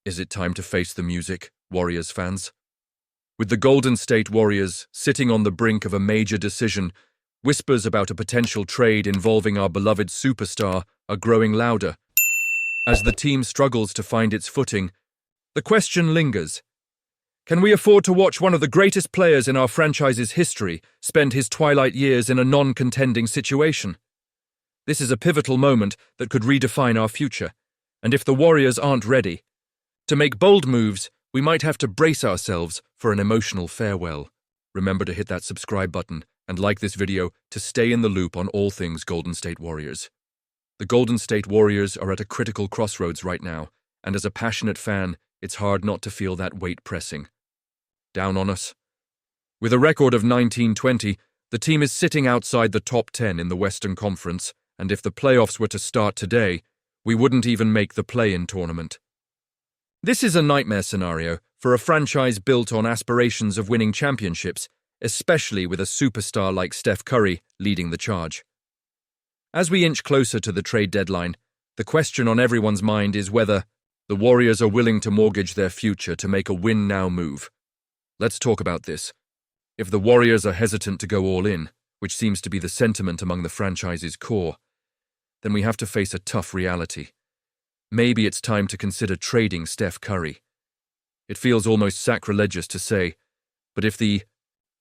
Is it time to face the music, Warriors fans? With the Golden State Warriors sitting on the brink of a major decision, whispers about a potential trade involving our beloved superstar are growing louder. As the team struggles to find its footing, the question lingers. Can we afford to watch one of the greatest players in our franchise's history spend his twilight years in a non-contending situation? This is a pivotal moment that could redefine our future, and if the Warriors aren't ready to make bold moves, we might have to brace ourselves for an emotional farewell. Remember to hit that subscribe button and like this video to stay in the loop on all things Golden State Warriors. The Golden State Warriors are at a critical crossroads right now, and as a passionate fan, it's hard not to feel that weight pressing down on us. With a record of 19-20, the team is sitting outside the top 10 in the Western Conference, and if the playoffs were to start today, we wouldn't even make the play-in tournament. This is a nightmare scenario for a franchise built on aspirations of winning championships, especially with a superstar like Steph Curry leading the charge. As we inch closer to the trade deadline, the question on everyone's mind is whether the Warriors are willing to mortgage their future to make a win-now move. Let's talk about this. If the Warriors are hesitant to go all in, which seems to be the sentiment among the franchise's core, then we have to face a tough reality. Maybe it's time to consider trading Steph Curry. It feels almost sacrilegious to say, but if the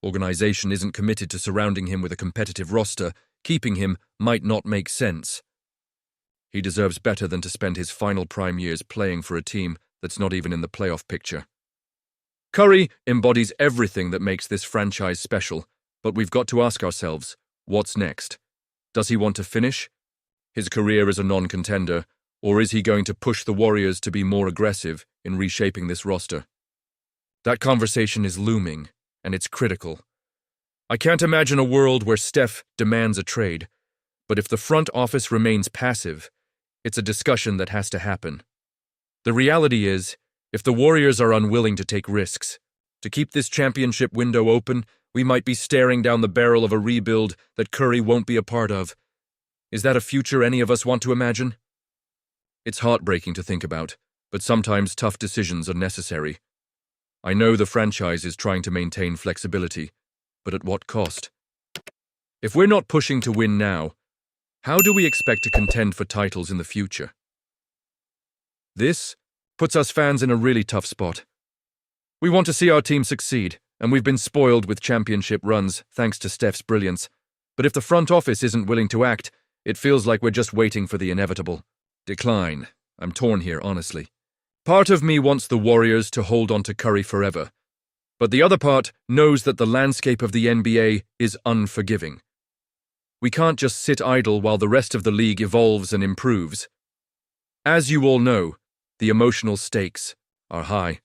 organization isn't committed to surrounding him with a competitive roster, keeping him might not make sense. He deserves better than to spend his final prime years playing for a team that's not even in the playoff picture. Curry embodies everything that makes this franchise special, but we've got to ask ourselves, what's next? Does he want to finish his career as a non-contender, or is he going to push the Warriors to be more aggressive in reshaping this roster? That conversation is looming, and it's critical. I can't imagine a world where Steph demands a trade, but if the front office remains passive, it's a discussion that has to happen. The reality is, if the Warriors are unwilling to take risks, to keep this championship window open, we might be staring down the barrel of a rebuild that Curry won't be a part of. Is that a future any of us want to imagine? It's heartbreaking to think about, but sometimes tough decisions are necessary. I know the franchise is trying to maintain flexibility, but at what cost? If we're not pushing to win now, how do we expect to contend for titles in the future? This puts us fans in a really tough spot. We want to see our team succeed, and we've been spoiled with championship runs thanks to Steph's brilliance. But if the front office isn't willing to act, it feels like we're just waiting for the inevitable decline. I'm torn here, honestly. Part of me wants the Warriors to hold on to Curry forever, but the other part knows that the landscape of the NBA is unforgiving. We can't just sit idle while the rest of the league evolves and improves. As you all know, the emotional stakes are high.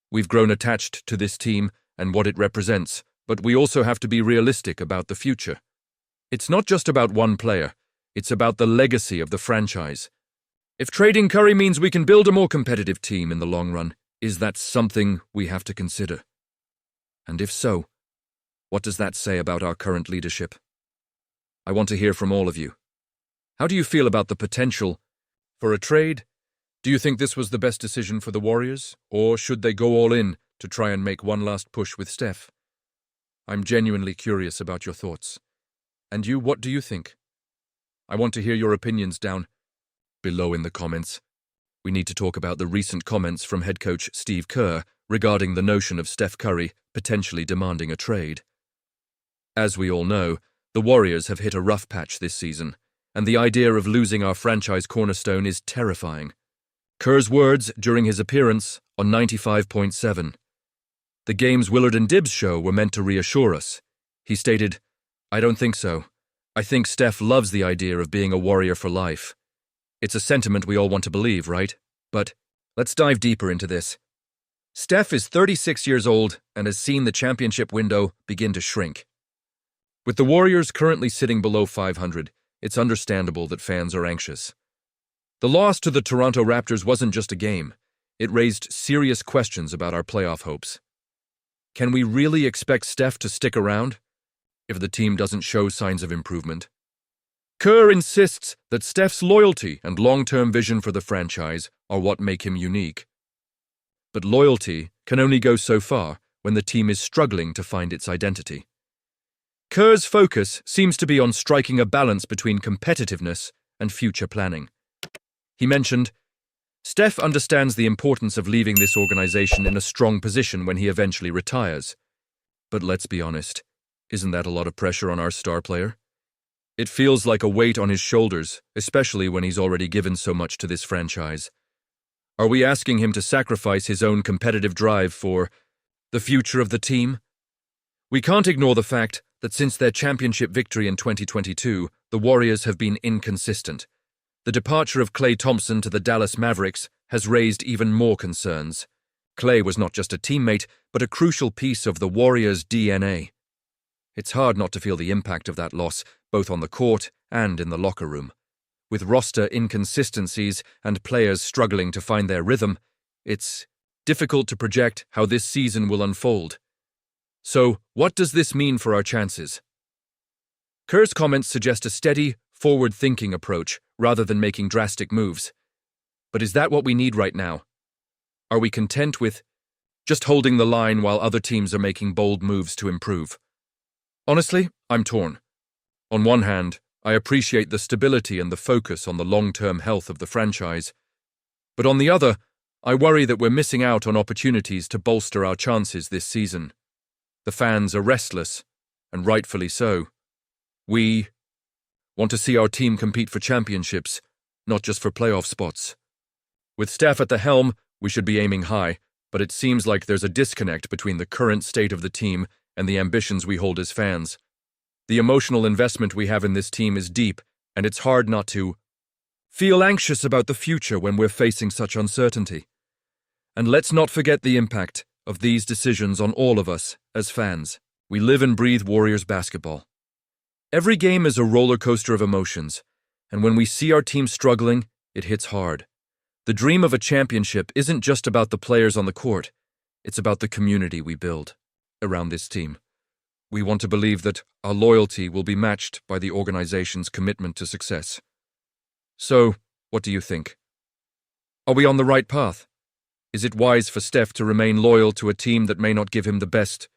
We've grown attached to this team and what it represents, but we also have to be realistic about the future. It's not just about one player, it's about the legacy of the franchise. If trading Curry means we can build a more competitive team in the long run, is that something we have to consider? And if so, what does that say about our current leadership? I want to hear from all of you. How do you feel about the potential for a trade? Do you think this was the best decision for the Warriors, or should they go all in to try and make one last push with Steph? I'm genuinely curious about your thoughts. And you, what do you think? I want to hear your opinions down below in the comments. We need to talk about the recent comments from head coach Steve Kerr regarding the notion of Steph Curry potentially demanding a trade. As we all know, the Warriors have hit a rough patch this season, and the idea of losing our franchise cornerstone is terrifying. Kerr's words during his appearance on 95.7. The game's Willard and Dibbs show were meant to reassure us. He stated, "I don't think so. I think Steph loves the idea of being a Warrior for life." It's a sentiment we all want to believe, right? But let's dive deeper into this. Steph is 36 years old and has seen the championship window begin to shrink. With the Warriors currently sitting below 500, it's understandable that fans are anxious. The loss to the Toronto Raptors wasn't just a game. It raised serious questions about our playoff hopes. Can we really expect Steph to stick around if the team doesn't show signs of improvement? Kerr insists that Steph's loyalty and long-term vision for the franchise are what make him unique. But loyalty can only go so far when the team is struggling to find its identity. Kerr's focus seems to be on striking a balance between competitiveness and future planning. He mentioned, "Steph understands the importance of leaving this organization in a strong position when he eventually retires. But let's be honest, isn't that a lot of pressure on our star player? It feels like a weight on his shoulders, especially when he's already given so much to this franchise. Are we asking him to sacrifice his own competitive drive for the future of the team?" We can't ignore the fact that since their championship victory in 2022, the Warriors have been inconsistent. The departure of Klay Thompson to the Dallas Mavericks has raised even more concerns. Klay was not just a teammate, but a crucial piece of the Warriors' DNA. It's hard not to feel the impact of that loss, both on the court and in the locker room. With roster inconsistencies and players struggling to find their rhythm, it's difficult to project how this season will unfold. So, what does this mean for our chances? Kerr's comments suggest a steady, forward-thinking approach rather than making drastic moves. But is that what we need right now? Are we content with just holding the line while other teams are making bold moves to improve? Honestly, I'm torn. On one hand, I appreciate the stability and the focus on the long-term health of the franchise. But on the other, I worry that we're missing out on opportunities to bolster our chances this season. The fans are restless, and rightfully so. We want to see our team compete for championships, not just for playoff spots. With Steph at the helm, we should be aiming high, but it seems like there's a disconnect between the current state of the team and the ambitions we hold as fans. The emotional investment we have in this team is deep, and it's hard not to feel anxious about the future when we're facing such uncertainty. And let's not forget the impact of these decisions on all of us as fans. We live and breathe Warriors basketball. Every game is a roller coaster of emotions, and when we see our team struggling, it hits hard. The dream of a championship isn't just about the players on the court, it's about the community we build around this team. We want to believe that our loyalty will be matched by the organization's commitment to success. So, what do you think? Are we on the right path? Is it wise for Steph to remain loyal to a team that may not give him the best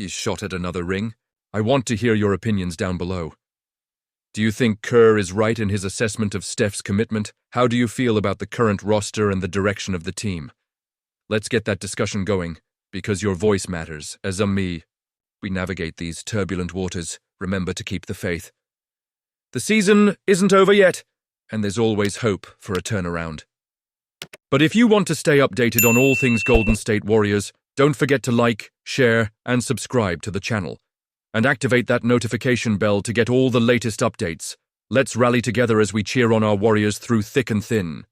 shot at another ring? I want to hear your opinions down below. Do you think Kerr is right in his assessment of Steph's commitment? How do you feel about the current roster and the direction of the team? Let's get that discussion going, because your voice matters. As we navigate these turbulent waters, remember to keep the faith. The season isn't over yet, and there's always hope for a turnaround. But if you want to stay updated on all things Golden State Warriors, don't forget to like, share, and subscribe to the channel. And activate that notification bell to get all the latest updates. Let's rally together as we cheer on our Warriors through thick and thin.